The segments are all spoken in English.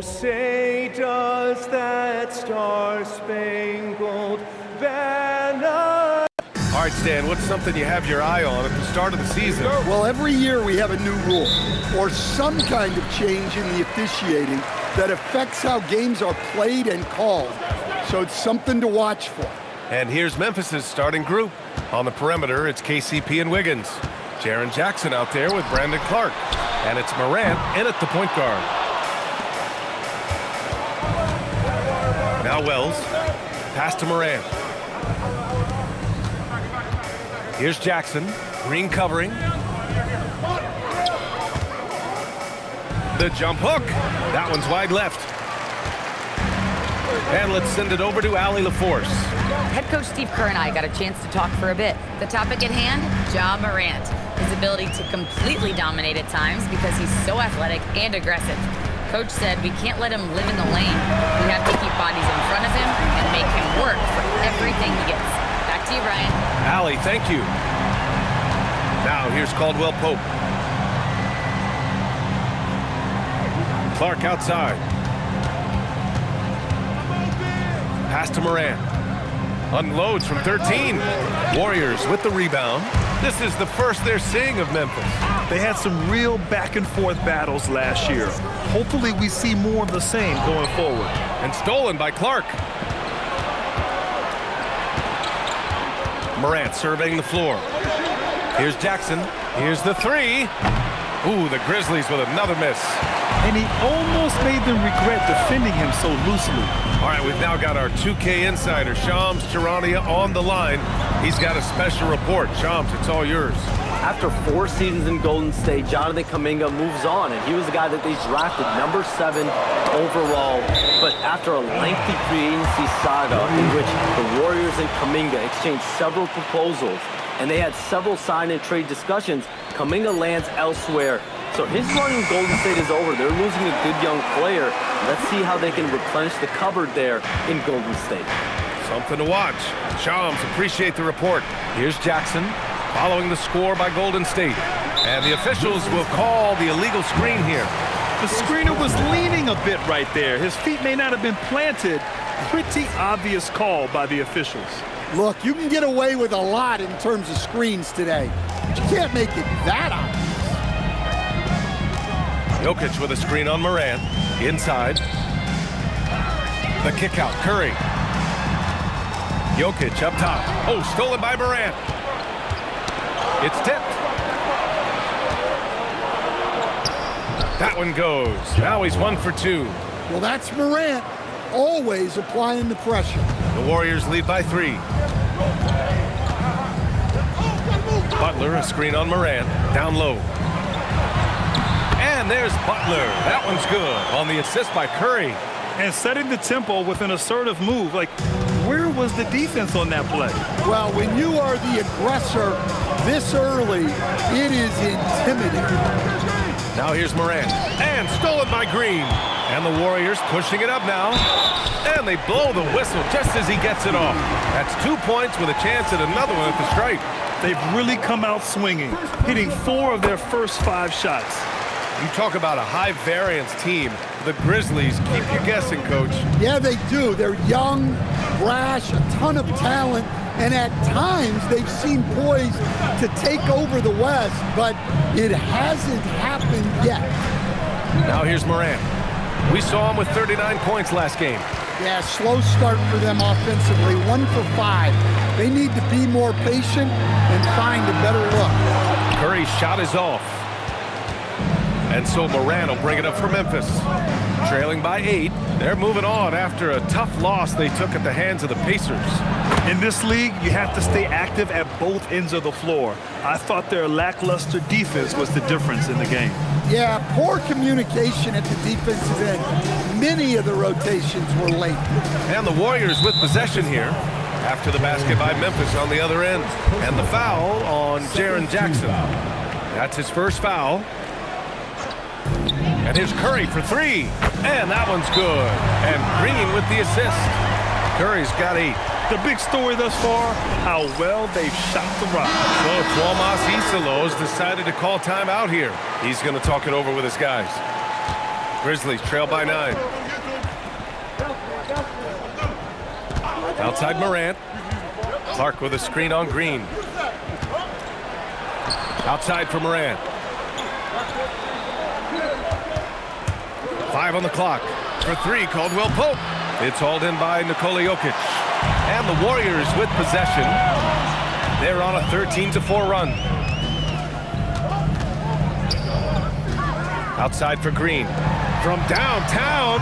say does that star-spangled banner. All right, Stan, what's something you have your eye on at the start of the season? Well, every year we have a new rule or some kind of change in the officiating that affects how games are played and called. So it's something to watch for. And here's Memphis's starting group. On the perimeter, it's KCP and Wiggins. Jaren Jackson out there with Brandon Clark. And it's Morant in at the point guard. Now Wells. Pass to Morant. Here's Jackson. Green covering. The jump hook. That one's wide left. And let's send it over to Allie LaForce. Head coach Steve Kerr and I got a chance to talk for a bit. The topic at hand, MORANT. His ability to completely dominate at times because he's so athletic and aggressive. Coach said we can't let him live in the lane. We have to keep bodies in front of him and make him work for everything he gets. Back to you, Ryan. Allie, thank you. Now here's Caldwell Pope. Clark outside. Pass to Morant. Unloads from 13. Warriors with the rebound. This is the first they're seeing of Memphis. They had some real back-and-forth battles last year. Hopefully we see more of the same going forward. And stolen by Clark. Morant surveying the floor. Here's Jackson. Here's the three. Ooh, the Grizzlies with another miss. And he almost made them regret defending him so loosely. All right, we've now got our 2K insider, Shams Charania, on the line. He's got a special report. Shams, it's all yours. After 4 seasons in Golden State, Jonathan Kuminga moves on, and he was the guy that they drafted number 7 overall. But after a lengthy free agency saga in which the Warriors and Kuminga exchanged several proposals, and they had several sign and trade discussions, Kuminga lands elsewhere. So his run in Golden State is over. They're losing a good young player. Let's see how they can replenish the cupboard there in Golden State. Something to watch. Shams, appreciate the report. Here's Jackson following the score by Golden State. And the officials will call the illegal screen here. The screener was leaning a bit right there. His feet may not have been planted. Pretty obvious call by the officials. Look, you can get away with a lot in terms of screens today, but you can't make it that obvious. Jokic with a screen on Morant. Inside. The kick out. Curry. Jokic up top. Oh, stolen by Morant. It's tipped. That one goes. Now he's 1 for 2. Well, that's Morant, always applying the pressure. The Warriors lead by 3. Butler, a screen on Morant. Down low. And there's Butler. That one's good on the assist by Curry. And setting the tempo with an assertive move. Like, where was the defense on that play? Well, when you are the aggressor this early, it is intimidating. Now here's Morant. And stolen by Green. And the Warriors pushing it up now. And they blow the whistle just as he gets it off. That's 2 points with a chance at another one at the stripe. They've really come out swinging, hitting 4 of their first 5 shots. You talk about a high-variance team. The Grizzlies keep you guessing, Coach. Yeah, they do. They're young, brash, a ton of talent, and at times they've seemed poised to take over the West, but it hasn't happened yet. Now here's Morant. We saw him with 39 points last game. Yeah, slow start for them offensively, 1 for 5. They need to be more patient and find a better look. Curry's shot is off. And so Morant will bring it up for Memphis. Trailing by 8, they're moving on after a tough loss they took at the hands of the Pacers. In this league, you have to stay active at both ends of the floor. I thought their lackluster defense was the difference in the game. Yeah, poor communication at the defensive end. Many of the rotations were late. And the Warriors with possession here after the basket by Memphis on the other end. And the foul on Jaren Jackson. That's his first foul. And here's Curry for 3. And that one's good. And Green with the assist. Curry's got 8. The big story thus far, how well they've shot the rock. So Tuomas Isalos decided to call timeout here. He's going to talk it over with his guys. Grizzlies trail by 9. Outside Morant. Clark with a screen on Green. Outside for Morant. 5 on the clock. For 3, Caldwell Pope. It's hauled in by Nikola Jokic. And the Warriors with possession. They're on a 13-4 run. Outside for Green. From downtown,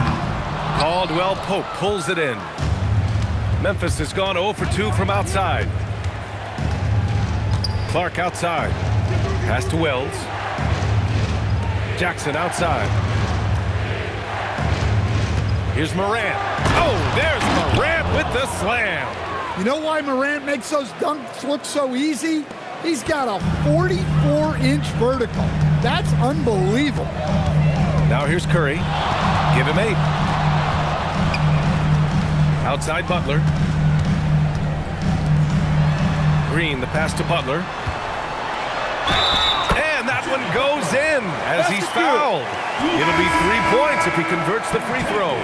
Caldwell Pope pulls it in. Memphis has gone 0 for 2 from outside. Clark outside. Pass to Wells. Jackson outside. Here's Morant. Oh, there's Morant with the slam. You know why Morant makes those dunks look so easy? He's got a 44-inch vertical. That's unbelievable. Now here's Curry. Give him 8. Outside Butler. Green, the pass to Butler. And that one goes in as he's fouled. It'll be 3 points if he converts the free throw.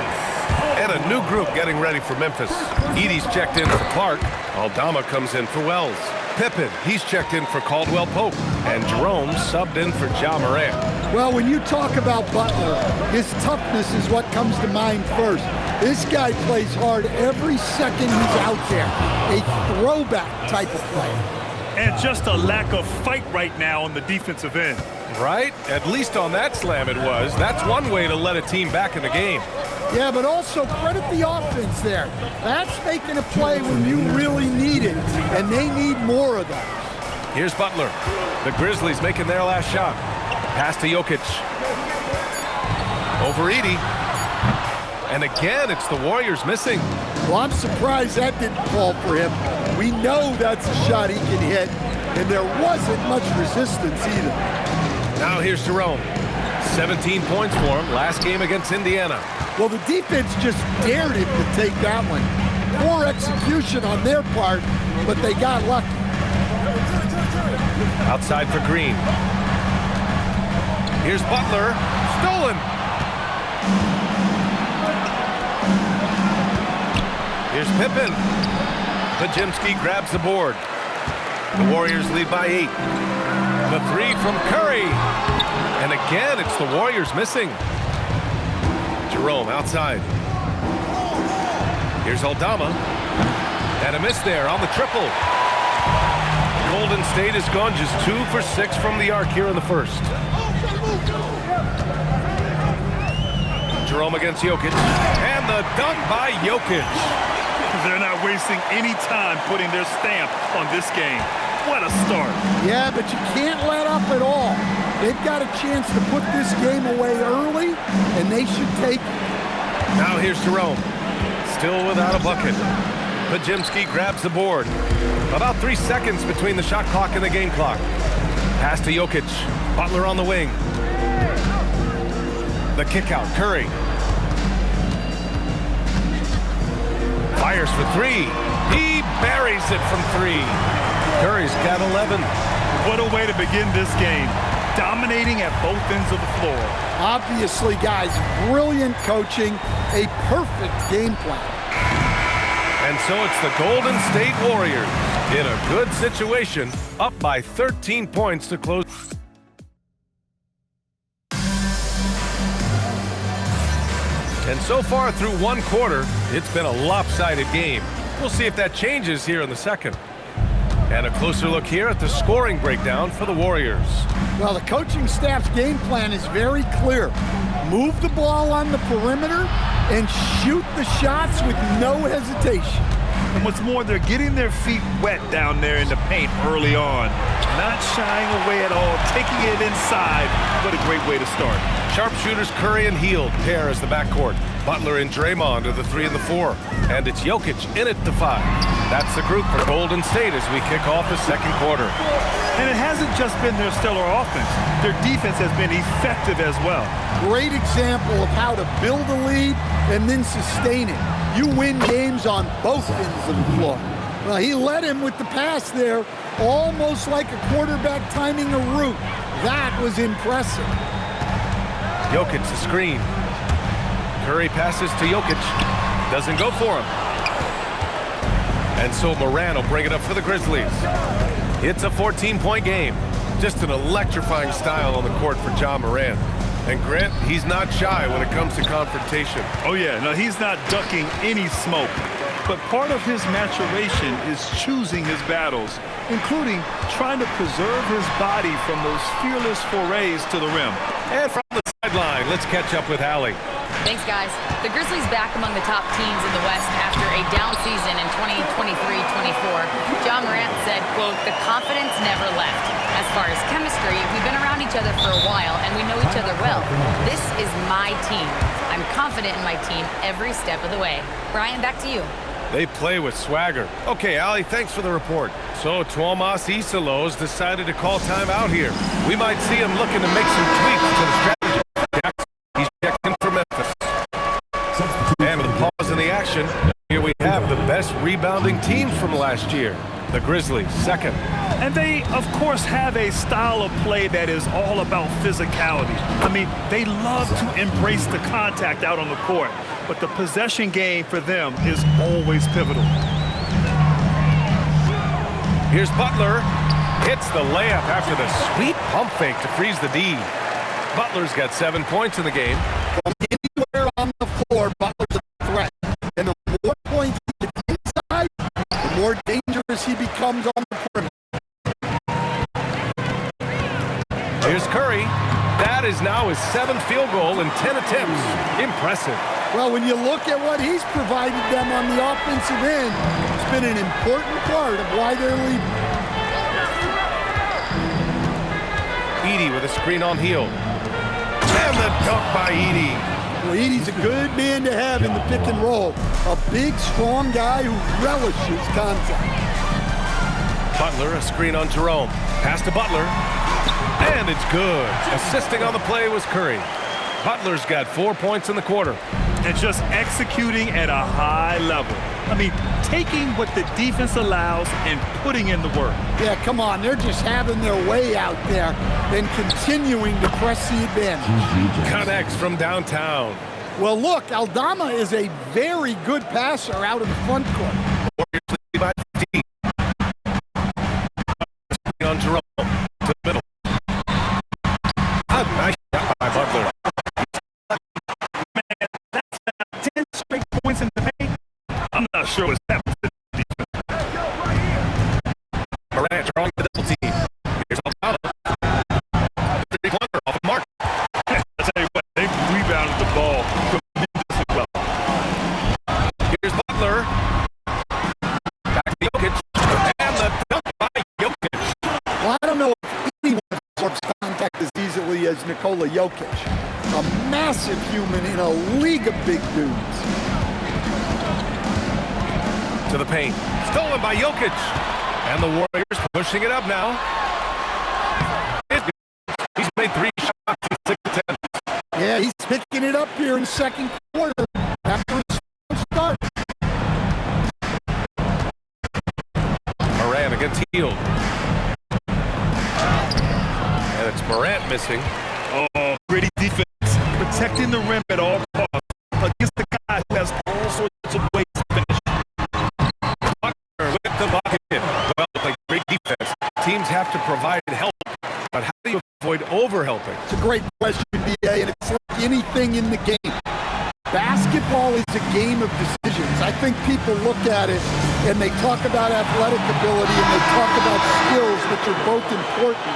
And a new group getting ready for Memphis. Edey's checked in for Clark. Aldama comes in for Wells. Pippen, he's checked in for Caldwell Pope. And Jerome subbed in for Ja Morant. Well, when you talk about Butler, his toughness is what comes to mind first. This guy plays hard every second he's out there. A throwback type of player. And just a lack of fight right now on the defensive end. Right? At least on that slam it was. That's one way to let a team back in the game. Yeah, but also credit the offense there. That's making a play when you really need it, and they need more of that. Here's Butler. The Grizzlies making their last shot. Pass to Jokic. Over Edey. And again, it's the Warriors missing. Well, I'm surprised that didn't fall for him. We know that's a shot he can hit, and there wasn't much resistance either. Now here's Jerome. 17 points for him last game against Indiana. Well, the defense just dared him to take that one. Poor execution on their part, but they got lucky. Outside for Green. Here's Butler. Stolen. Here's Pippen. Pajimski grabs the board. The Warriors lead by 8. The 3 from Curry. And again, it's the Warriors missing. Jerome outside. Here's Aldama. And a miss there on the triple. Golden State has gone just 2 for 6 from the arc here in the first. Jerome against Jokic. And the dunk by Jokic. They're not wasting any time putting their stamp on this game. What a start. Yeah, but you can't let up at all. They've got a chance to put this game away early, and they should take it. Now here's Jerome. Still without a bucket. Pajimski grabs the board. About 3 seconds between the shot clock and the game clock. Pass to Jokic. Butler on the wing. The kick out. Curry. Fires for 3. He buries it from 3. Curry's got 11. What a way to begin this game. Dominating at both ends of the floor. Obviously, guys, brilliant coaching, a perfect game plan. And so it's the Golden State Warriors in a good situation, up by 13 points to close. And so far through one quarter, it's been a lopsided game. We'll see if that changes here in the second. And a closer look here at the scoring breakdown for the Warriors. Well, the coaching staff's game plan is very clear. Move the ball on the perimeter and shoot the shots with no hesitation. And what's more, they're getting their feet wet down there in the paint early on. Not shying away at all, taking it inside. What a great way to start. Sharpshooters Curry and Hield pair as the backcourt. Butler and Draymond are the 3 and the 4. And it's Jokic in at the 5. That's the group for Golden State as we kick off the second quarter. And it hasn't just been their stellar offense. Their defense has been effective as well. Great example of how to build a lead and then sustain it. You win games on both ends of the floor. Well, he led him with the pass there, almost like a quarterback timing a route. That was impressive. Jokic the screen. Curry passes to Jokic. Doesn't go for him. And so Morant will bring it up for the Grizzlies. It's a 14-point game. Just an electrifying style on the court for Ja Morant. And Grant, he's not shy when it comes to confrontation. Oh yeah, no, he's not ducking any smoke. But part of his maturation is choosing his battles, including trying to preserve his body from those fearless forays to the rim. And from the sideline, let's catch up with Allie. Thanks, guys. The Grizzlies back among the top teams in the West after a down season in 2023-24. Ja Morant said, quote, "The confidence never left. As far as chemistry, we've been around each other for a while, and we know each other well. This is my team. I'm confident in my team every step of the way." Brian, back to you. They play with swagger. Okay, Allie, thanks for the report. So Tuomas Isalos decided to call timeout here. We might see him looking to make some tweaks to the strategy. He's checked in for Memphis. And with a pause in the action, here we have the best rebounding teams from last year. The Grizzlies, second. And they, of course, have a style of play that is all about physicality. I mean, they love to embrace the contact out on the court, but the possession game for them is always pivotal. Here's Butler. Hits the layup after the sweet pump fake to freeze the D. Butler's got 7 points in the game. From anywhere on the floor, Butler's a threat. And the more points he gets inside, the more dangerous he becomes on the perimeter. Here's Curry. That is now his 7th field goal in 10 attempts. Impressive. Well, when you look at what he's provided them on the offensive end, it's been an important part of why they're leading. Edey with a screen on Hield. And the dunk by Edey. Well, Edey's a good man to have in the pick and roll. A big, strong guy who relishes contact. Butler, a screen on Jerome. Pass to Butler. And it's good. Assisting on the play was Curry. Butler's got 4 points in the quarter. And just executing at a high level. I mean, taking what the defense allows and putting in the work. Yeah, come on. They're just having their way out there and continuing to press the advantage. Connects from downtown. Well, look, Aldama is a very good passer out of the front court. Warriors lead by 15. On Jerome to the middle. A nice shot by Butler. Man, that's 10 straight points in the paint. I'm not sure what's happening to the defense. Morant drawing the double team. Here's Aldama. Three-pointer off the mark. I'll tell you what, they rebounded the ball tremendously well. Here's Butler. Back to Jokic. And the dunk by Jokic. Well, I don't know if anyone absorbs contact as easily as Nikola Jokic. A massive human in a league of big dudes. To the paint. Stolen by Jokic. And the Warriors pushing it up now. He's made 3 shots in 6 attempts. Yeah, he's picking it up here in the second quarter after his start. Morant against Hield. And it's Morant missing. Oh, gritty defense. Protecting the rim at all costs against the guy who has all sorts of ways to finish. Butler with the bucket. Well, like great defense. Teams have to provide help. But how do you avoid overhelping? It's a great question, BA, and it's like anything in the game. Basketball is a game of decisions. I think people look at it and they talk about athletic ability and they talk about skills, which are both important.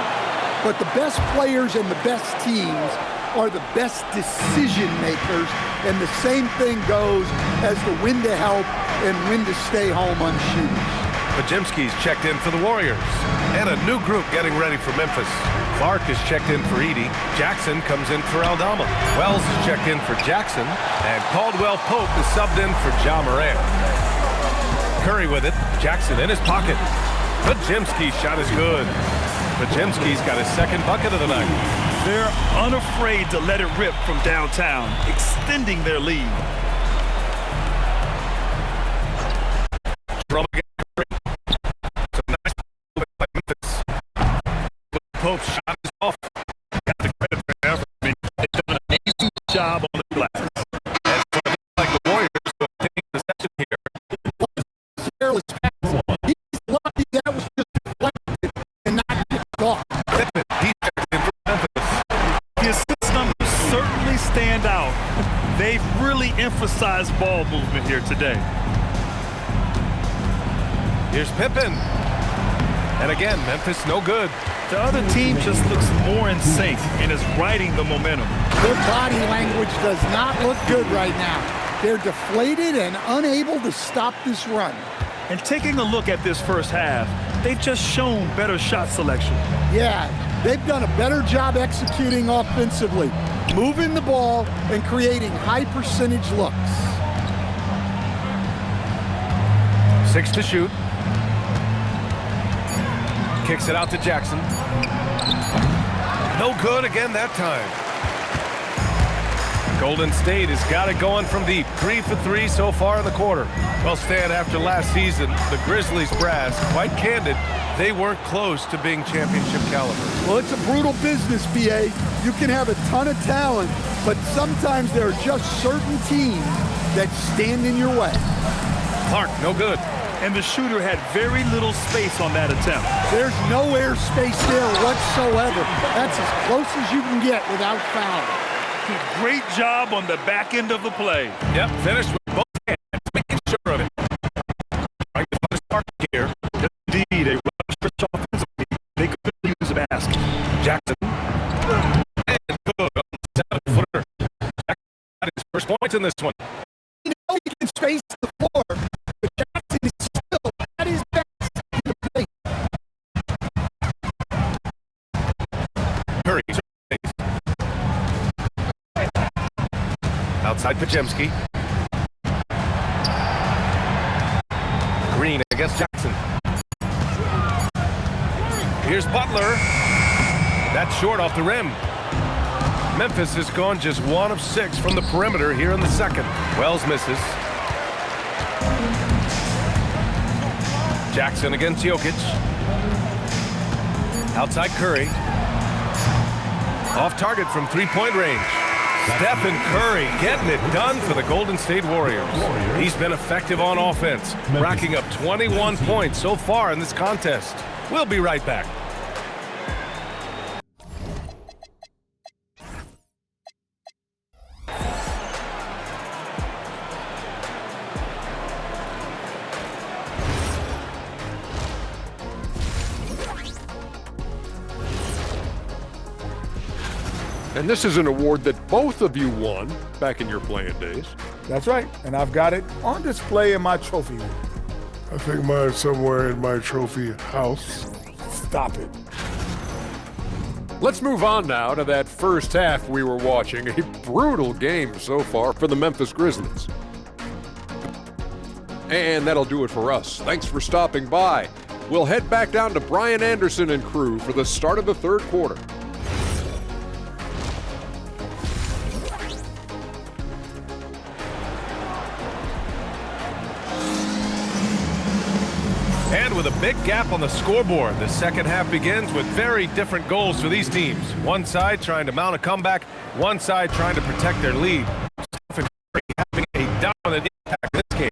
But the best players and the best teams are the best decision makers, and the same thing goes as to when to help and when to stay home on shooters. Pajemski's checked in for the Warriors. And a new group getting ready for Memphis. Clark is checked in for Edey. Jackson comes in for Aldama. Wells is checked in for Jackson. And Caldwell Pope is subbed in for Ja Morant. Curry with it. Jackson in his pocket. Pajemski's shot is good. Pajemski's got his 2nd bucket of the night. They're unafraid to let it rip from downtown, extending their lead. From some nice by Memphis. Pope's shot is off. Got the credit for everything. They've done an amazing job on the glass. And They've really emphasized ball movement here today. Here's Pippen. And again, Memphis no good. The other team just looks more in sync and is riding the momentum. Their body language does not look good right now. They're deflated and unable to stop this run. And taking a look at this first half, they've just shown better shot selection. Yeah, they've done a better job executing offensively, moving the ball and creating high percentage looks. 6 to shoot. Kicks it out to Jackson. No good again that time. Golden State has got it going from deep. 3 for 3 so far in the quarter. Well, Stan, after last season, the Grizzlies brass, quite candid, they weren't close to being championship caliber. Well, it's a brutal business, BA. You can have a ton of talent, but sometimes there are just certain teams that stand in your way. Clark, no good. And the shooter had very little space on that attempt. There's no air space there whatsoever. That's as close as you can get without fouling. Great job on the back end of the play. Yep, finished with both hands, making sure of it. Trying to find a spark here. Indeed, a rush offensively. They could use a basket. Jackson. And good on the 7-footer. Jackson got his first points in this one. You know he can space the floor, but Jackson is still at his best in the play. Curry. Outside Pajemski. Green against Jackson. Here's Butler. That's short off the rim. Memphis has gone just 1 of 6 from the perimeter here in the second. Wells misses. Jackson against Jokic. Outside Curry. Off target from 3-point range. Stephen Curry getting it done for the Golden State Warriors. He's been effective on offense, racking up 21 points so far in this contest. We'll be right back. And this is an award that both of you won back in your playing days. That's right, and I've got it on display in my trophy room. I think mine's somewhere in my trophy house. Stop it. Let's move on now to that first half we were watching. A brutal game so far for the Memphis Grizzlies. And that'll do it for us. Thanks for stopping by. We'll head back down to Brian Anderson and crew for the start of the third quarter. And with a big gap on the scoreboard, the second half begins with very different goals for these teams. One side trying to mount a comeback, one side trying to protect their lead. Stephen Curry having a dominant impact in this game.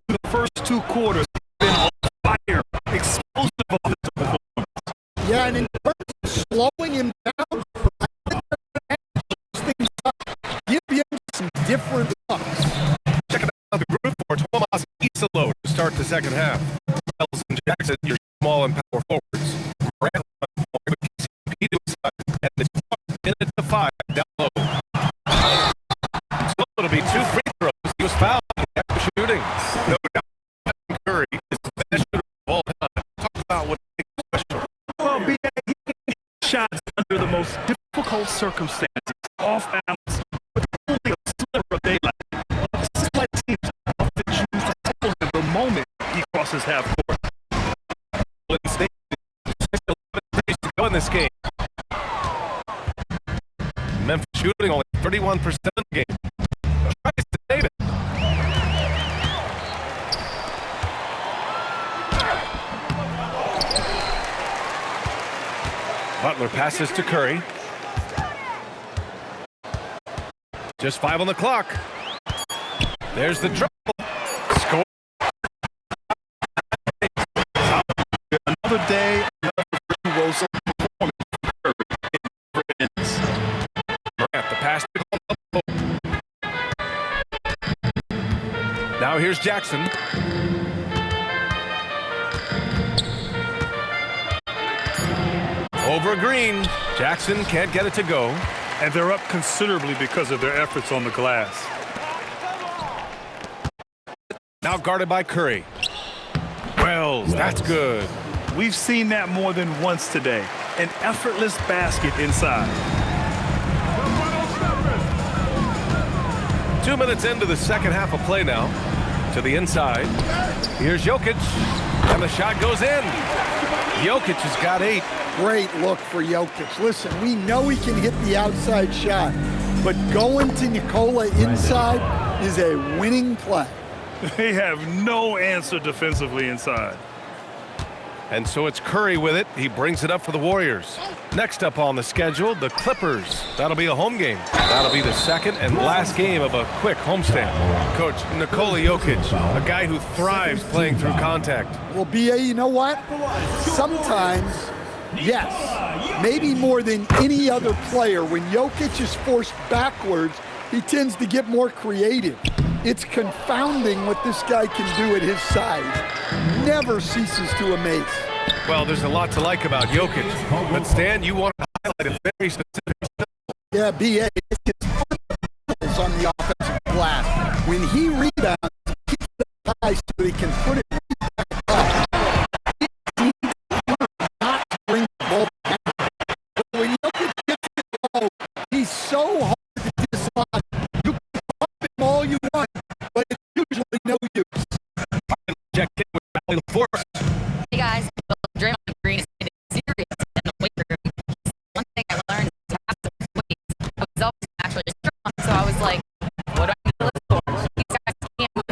The first 2 quarters have been on fire, explosive offensive performance. Yeah, and in terms of slowing him down, I think they're going to things up. Give him some different looks. Checking out the group for Tomas Isalo to start the second half. Wells and Jackson, your small and power forwards. Morant with KCP to his side, and it's 1:05 down low. So it'll be 2 free throws. He was fouled after shooting. No doubt, Curry is the best shooter of all time. Talk about what makes him special. Well, he can hit shots under the most difficult circumstances, off balance, with only a sliver of daylight. This is like teams often choose to tackle him the moment he crosses half court. Golden State, 11 threes to go in this game. Memphis shooting only 31% of the game. Tries to save it. Butler passes to Curry. Just 5 on the clock. There's the dribble. Score. Another day, another virtuoso performance. Morant, the pass to Gold. Now here's Jackson. Over Green. Jackson can't get it to go. And they're up considerably because of their efforts on the glass. Now guarded by Curry. Wells, that's good. We've seen that more than once today. An effortless basket inside. 2 minutes into the second half of play now. To the inside. Here's Jokic. And the shot goes in. Jokic has got 8. Great look for Jokic. Listen, we know he can hit the outside shot, but going to Nikola inside is a winning play. They have no answer defensively inside. And so it's Curry with it. He brings it up for the Warriors. Next up on the schedule, the Clippers. That'll be a home game. That'll be the second and last game of a quick homestand. Coach, Nikola Jokic, a guy who thrives playing through contact. Well, B.A., you know what? Sometimes, yes, maybe more than any other player, when Jokic is forced backwards, he tends to get more creative. It's confounding what this guy can do at his size. Never ceases to amaze. Well, there's a lot to like about Jokic. But Stan, you want to highlight a very specific... Yeah, B.A., it's his on the offensive glass. When he rebounds, he keeps it high so he can put it back up. He not bring the ball back. When Jokic gets it low, he's so hard to dislodge. You can pump him all you want, but it's usually no use. Check in with Valley Force. Hey guys, Draymond Green is serious in the weight room. One thing I learned is to have some weights. I was always naturally strong, so I was like, what do I need to lift for? These guys can't move.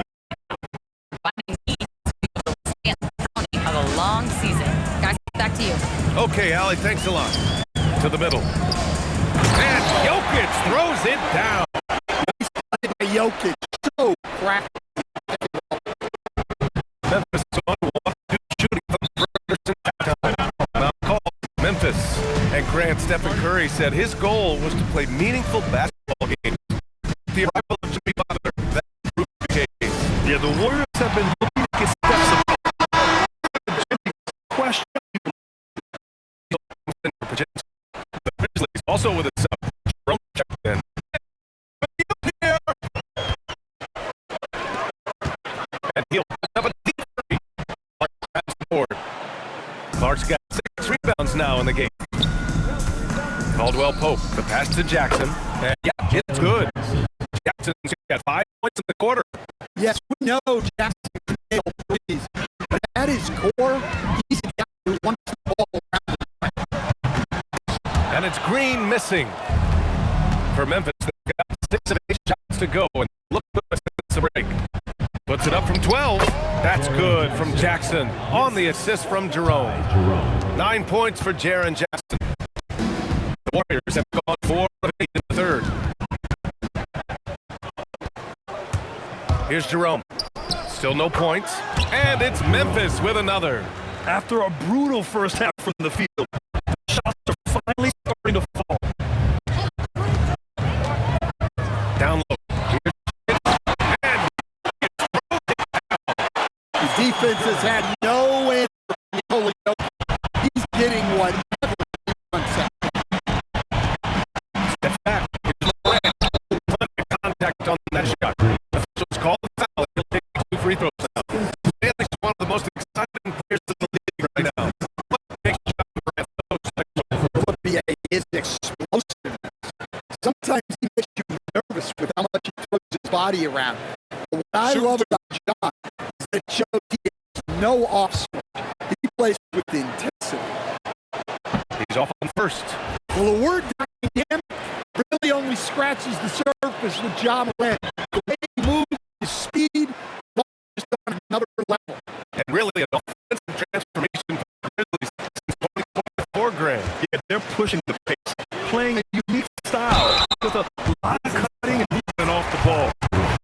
Finding ease to be able to withstand the pounding of a long season. Guys, back to you. Okay, Allie, thanks a lot. To the middle. And Jokic throws it down. Nice play by Jokic. So crafty. Memphis is on 1-2 shooting from Ferguson that time. Now call Memphis. And Grant Stephen Curry said his goal was to play meaningful basketball games. The arrival of Jimmy Butler, that proved the case. Yeah, the Warriors have been looking to get steps up. Question. The Grizzlies also with a sub. Jerome checked in. And he'll have a deep three. Clark grabs the board. Clark's got 6 rebounds now in the game. Caldwell Pope, the pass to Jackson. And yeah, it's good. Jackson's got 5 points in the quarter. Yes, we know Jackson can nail threes, but at his core, he's a guy who wants the ball around. And it's Green missing. For Memphis, they've got 6 of 8 shots to go. And look good since the break. Puts it up from 12. That's good from Jackson on the assist from Jerome. 9 points for Jaren Jackson. The Warriors have gone 4 of 8 in the third. Here's Jerome. Still no points. And it's Memphis with another. After a brutal first half from the field, the shots are finally starting to fall. Down low. And The defense has had no answer for Nikola Jokic. He's getting whatever he wants out. step back. Here's Morant. Plenty of contact on that shot. Officials call the foul. He'll take 2 free throws now. Stanley's one of the most exciting players in the league right now. Big shot, Morant. NBA is explosive. Sometimes he makes you nervous with how much he throws his body around. But what I love about John is that it shows he has no off switch. He plays with intensity. He's off on first. Well, the word dynamic really only scratches the surface with John Morant. The way he moves, his speed, just on another level. And really an offensive transformation for the Grizzlies since 2024, Grant. Yeah, they're pushing the pace, playing a unique style with a lot of cutting and movement off the ball.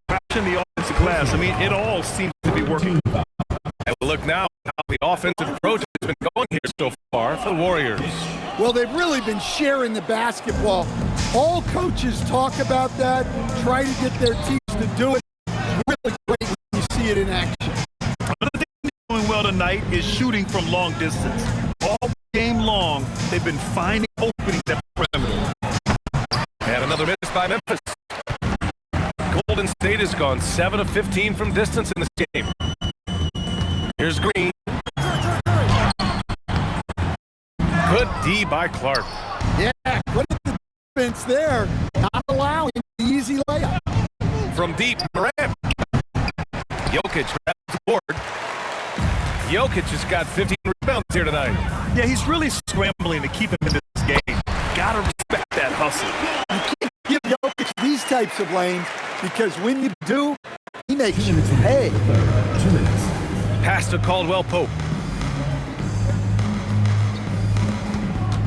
Crashing the offensive glass. I mean, it all seems to be working. And look now how the offensive approach has been going here so far for the Warriors. Well, they've really been sharing the basketball. All coaches talk about that, try to get their teams to do it. It's really great when you see see it in action. Another thing they're doing well tonight is shooting from long distance. All game long, they've been finding openings at the perimeter. And another miss by Memphis. Golden State has gone 7 of 15 from distance in this game. Here's Green. Good D by Clark. Yeah, what is the defense there? Not allowing the easy layup. From deep, Morant. Jokic grabs the board. Jokic has got 15 rebounds here tonight. Yeah, he's really scrambling to keep him in this game. Gotta respect that hustle. You can't give Jokic these types of lanes because when you do, he makes you pay. Pass to Caldwell Pope.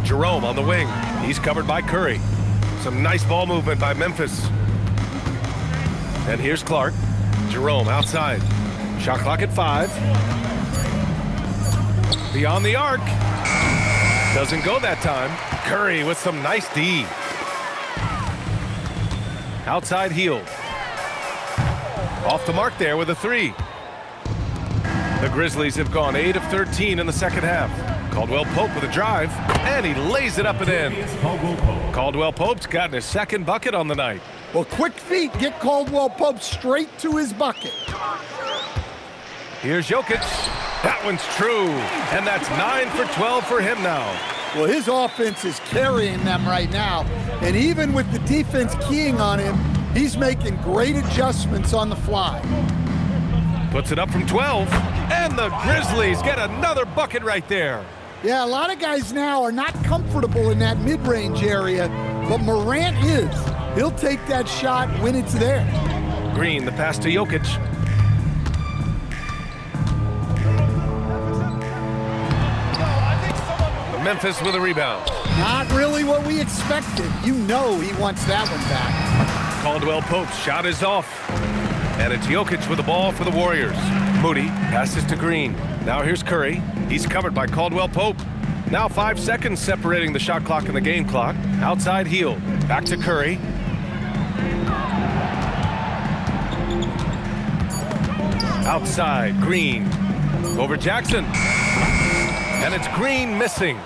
Jerome on the wing. He's covered by Curry. Some nice ball movement by Memphis. And here's Clark. Jerome outside. Shot clock at 5. Beyond the arc. Doesn't go that time. Curry with some nice D. Outside Hield. Off the mark there with a 3. The Grizzlies have gone 8 of 13 in the second half. Caldwell Pope with a drive, and he lays it up and in. Caldwell Pope's gotten his second bucket on the night. Well, quick feet get Caldwell Pope straight to his bucket. Here's Jokic. That one's true, and that's 9 for 12 for him now. Well, his offense is carrying them right now, and even with the defense keying on him, he's making great adjustments on the fly. Puts it up from 12, and the Grizzlies get another bucket right there. Yeah, a lot of guys now are not comfortable in that mid-range area, but Morant is. He'll take that shot when it's there. Green, the pass to Jokic. Memphis with a rebound. Not really what we expected. You know he wants that one back. Caldwell Pope's shot is off. And it's Jokic with the ball for the Warriors. Moody passes to Green. Now here's Curry. He's covered by Caldwell Pope. Now 5 seconds separating the shot clock and the game clock. Outside Hield. Back to Curry. Outside Green. Over Jackson. And it's Green missing.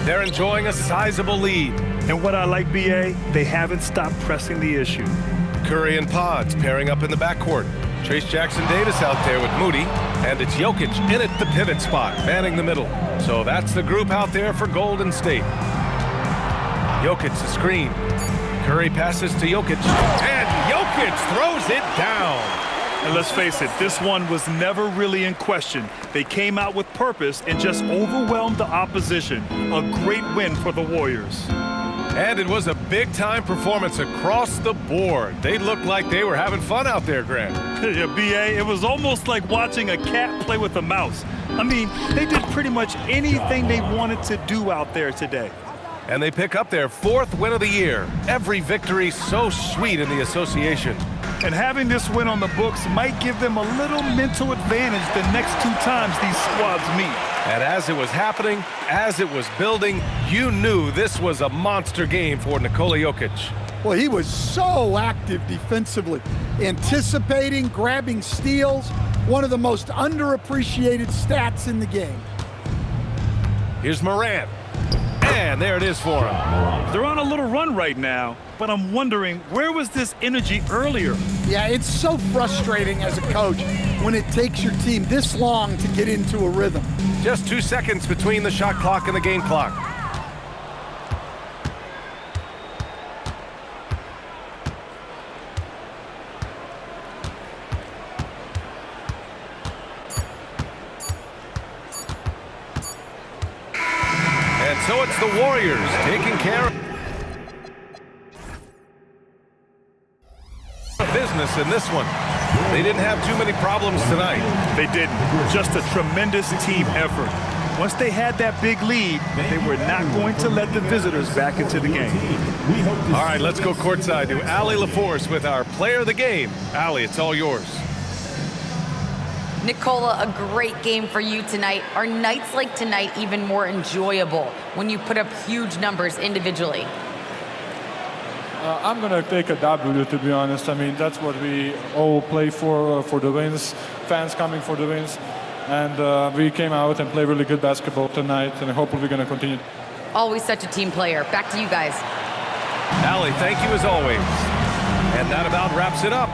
They're enjoying a sizable lead. And what I like, BA, they haven't stopped pressing the issue. Curry and Pods pairing up in the backcourt. Trace Jackson-Davis out there with Moody. And it's Jokic in at the pivot spot, manning the middle. So that's the group out there for Golden State. Jokic the screen. Curry passes to Jokic. And Jokic throws it down. And let's face it, this one was never really in question. They came out with purpose and just overwhelmed the opposition. A great win for the Warriors. And it was a big-time performance across the board. They looked like they were having fun out there, Grant. Yeah, BA, it was almost like watching a cat play with a mouse. I mean, they did pretty much anything they wanted to do out there today. And they pick up their 4th win of the year. Every victory so sweet in the association. And having this win on the books might give them a little mental advantage the next 2 times these squads meet. And as it was happening, as it was building, you knew this was a monster game for Nikola Jokic. Well, he was so active defensively, anticipating, grabbing steals, one of the most underappreciated stats in the game. Here's Morant. And there it is for him. They're on a little run right now, but I'm wondering, where was this energy earlier? Yeah, it's so frustrating as a coach when it takes your team this long to get into a rhythm. Just 2 seconds between the shot clock and the game clock. And so it's the Warriors taking care of business in this one. They didn't have too many problems tonight. They didn't. Just a tremendous team effort. Once they had that big lead, they were not going to let the visitors back into the game. All right, let's go courtside to Allie LaForce with our player of the game. Allie, it's all yours. Nicola, a great game for you tonight. Are nights like tonight even more enjoyable when you put up huge numbers individually? I'm going to take a W, to be honest. I mean, that's what we all play for the wins, fans coming for the wins. And we came out and played really good basketball tonight, and hopefully we're going to continue. Always such a team player. Back to you guys. Allie, thank you as always. And that about wraps it up.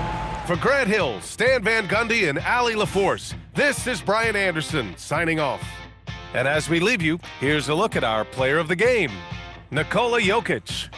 For Grant Hill, Stan Van Gundy, and Allie LaForce, this is Brian Anderson signing off. And as we leave you, here's a look at our player of the game, Nikola Jokic.